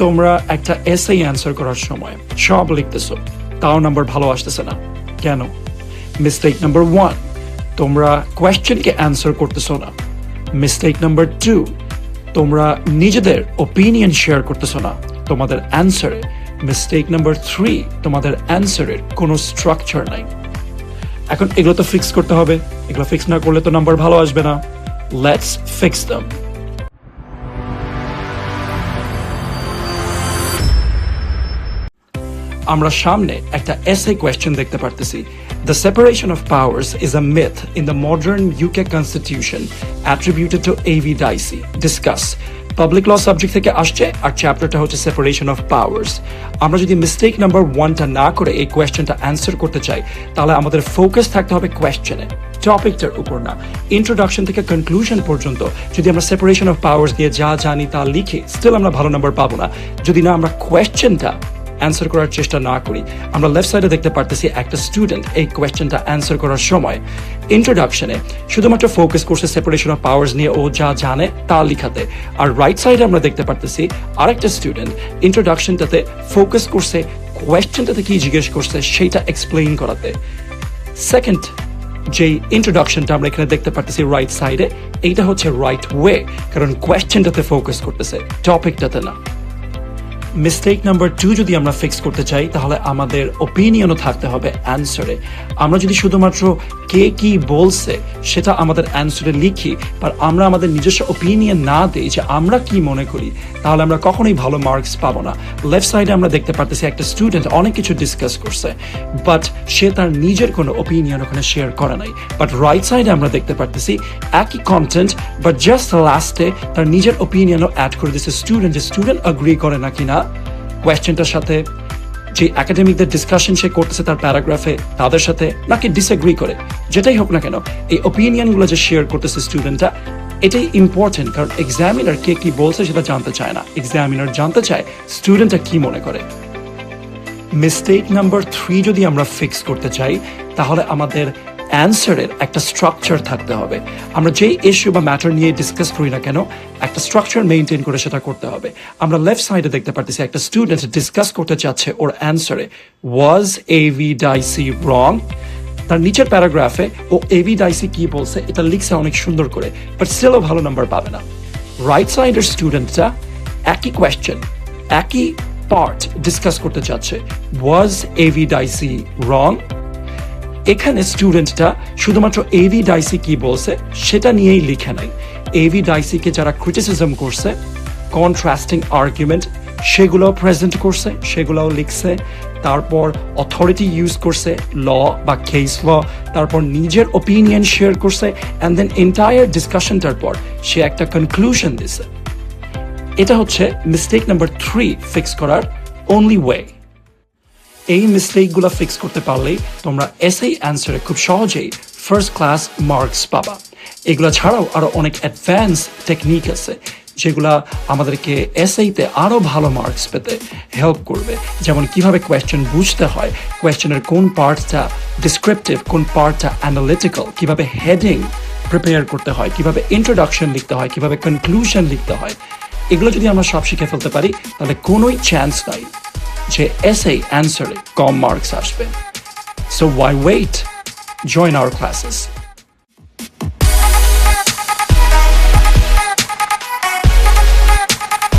তোমরা একটা এসে অ্যান্সার করার সময় সব লিখতেছো, তাও নাম্বার ভালো আসতেছে না কেন? মিস্টেক নাম্বার 1, তোমরা কোয়েশ্চেনকে অ্যান্সার করতেছো না। মিস্টেক নাম্বার 2, তোমরা নিজেদের ওপিনিয়ন শেয়ার করতেছো না তোমাদের অ্যান্সারে। মিস্টেক নাম্বার 3, তোমাদের অ্যান্সারের কোনো স্ট্রাকচার নাই। এখন এগুলো তো ফিক্স করতে হবে, এগুলো ফিক্স না করলে তো নাম্বার ভালো আসবে না। Let's fix them. আমরা সামনে একটা এসে কোয়েশ্চেন দেখতে পারতেছি। The separation of powers is a myth in the modern UK constitution attributed to A.V. Dicey. Discuss. Public law subject থেকে আসছে আর চ্যাপ্টারটা হচ্ছে সেপারেশন অফ পাওয়ার্স। আমরা যদি মিস্টেক নাম্বার 1টা না করে এই কোয়েশ্চেনটা অ্যান্সার করতে চাই, তাহলে আমাদের ফোকাস থাকতে হবে কোয়েশ্চেনে, টপিকটার উপর না। ইন্ট্রোডাকশন থেকে কনক্লুশন পর্যন্ত যদি আমরা সেপারেশন অফ পাওয়ার্স দিয়ে যা জানি তা লিখি, স্টিল আমরা ভালো নাম্বার পাবো না যদি না আমরা কোয়েশ্চেনটা অ্যান্সার করার চেষ্টা না করি। আমরা লেফট সাইডে দেখতে পারতেছি একটা স্টুডেন্ট এই কোয়েশ্চেনটা অ্যান্সার করার সময় ইন্ট্রোডাকশনে শুধুমাত্র ফোকাস করছে সেপারেশন অফ পাওয়ার্স নিয়ে, ও যা জানে তা লিখাতে। আর রাইট সাইডে আমরা দেখতে পারতেছি আরেকটা স্টুডেন্ট ইন্ট্রোডাকশনটাতে ফোকাস করছে কোয়েশ্চেনটাতে কি জিজ্ঞেস করছে সেটা এক্সপ্লেইন করাতে। সেকেন্ড যেই ইন্ট্রোডাকশনটা আমরা এখানে দেখতে পারতেছি রাইট সাইডে, এইটা হচ্ছে রাইট ওয়ে, কারণ কোয়েশ্চেনটাতে ফোকাস করতেছে, টপিকটাতে না। মিস্টেক নাম্বার 2 যদি আমরা ফিক্স করতে চাই, তাহলে আমাদের ওপিনিয়নও থাকতে হবে অ্যান্সারে। আমরা যদি শুধুমাত্র কে কি বলছে সেটা আমাদের অ্যান্সারে লিখি, আর আমরা আমাদের নিজস্ব ওপিনিয়ন না দিই যে আমরা কি মনে করি, তাহলে আমরা কখনোই ভালো মার্কস পাবো না। লেফট সাইডে আমরা দেখতে পারতেছি একটা স্টুডেন্ট অনেক কিছু ডিসকাস করছে, বাট সে তার নিজের কোনো ওপিনিয়ন ওখানে শেয়ার করে নাই। বাট রাইট সাইডে আমরা দেখতে পারতেছি একই কন্টেন্ট, বাট জাস্ট লাস্টে তার নিজের ওপিনিয়নও অ্যাড করে দিচ্ছে স্টুডেন্ট, যে স্টুডেন্ট অ্যাগ্রি করে নাকি না কোয়েশ্চেনটার সাথে, যে একাডেমিকদের ডিসকাশন সে করতেছে তার প্যারাগ্রাফে তাদের সাথে, নাকি ডিসএগ্রি করে। যেটাই হোক না কেন, এই ওপিনিয়নগুলো যে শেয়ার করতেছে স্টুডেন্টটা, এটাই ইম্পর্টেন্ট, কারণ এক্সামিনার কে কি বলছে সেটা জানতে চায় না, এক্সামিনার জানতে চায় স্টুডেন্টটা কি মনে করে। মিস্টেক নাম্বার 3 যদি আমরা ফিক্স করতে চাই, তাহলে আমাদের অ্যান্সারের একটা স্ট্রাকচার থাকতে হবে। আমরা যেই ইস্যু বা ম্যাটার নিয়ে ডিসকাস করি না কেন, একটা স্ট্রাকচার মেনটেন করে সেটা করতে হবে। আমরা লেফট সাইডে দেখতে পারতেছি একটা স্টুডেন্ট ডিসকাস করতে চাচ্ছে ওর অ্যান্সারে ওয়াজ A.V. Dicey রং। তার নিচের প্যারাগ্রাফে ও A.V. Dicey কি বলছে এটা লিখছে অনেক সুন্দর করে, বাট স্টিলও ভালো নাম্বার পাবে না। রাইট সাইডের স্টুডেন্টটা একই কোয়েশ্চেন, একই পার্ট ডিসকাস করতে চাচ্ছে, ওয়াজ A.V. Dicey রং। এখানে স্টুডেন্টটা শুধুমাত্র A.V. Dicey কি বলছে সেটা নিয়েই লিখে নাই। A.V. Dicey কে যারা ক্রিটিসিজম করছে, কন্ট্রাস্টিং আর্গুমেন্ট সেগুলো প্রেজেন্ট করছে, সেগুলোও লিখছে। তারপর অথরিটি ইউজ করছে, ল বা কেস ল। তারপর নিজের ওপিনিয়ন শেয়ার করছে, অ্যান্ড দেন এন্টায়ার ডিসকাশনটার পর সে একটা কনক্লুশন দিছে। এটা হচ্ছে মিস্টেক নাম্বার 3 ফিক্স করার অনলি ওয়ে। এই মিস্টেকগুলো ফিক্স করতে পারলেই তোমরা এসএ অ্যান্সারে খুব সহজেই ফার্স্ট ক্লাস মার্কস পাবা। এগুলো ছাড়াও আরো অনেক অ্যাডভান্স টেকনিক আছে যেগুলা আমাদেরকে এসএতে আরো ভালো মার্কস পেতে হেল্প করবে। যেমন কিভাবে কোয়েশ্চেন বুঝতে হয়, কোয়েশ্চেনের কোন পার্টটা ডিসক্রিপটিভ, কোন পার্টটা অ্যানালিটিক্যাল, কিভাবে হেডিং প্রিপেয়ার করতে হয়, কিভাবে ইন্ট্রোডাকশন লিখতে হয়, কিভাবে কনক্লুশন লিখতে হয়। এগুলো যদি আমরা সব শিখে ফেলতে পারি, তাহলে কোনোই চান্স নাই যে এসএ অ্যান্সারে কম মার্কস আসবে। So why wait? Join our classes.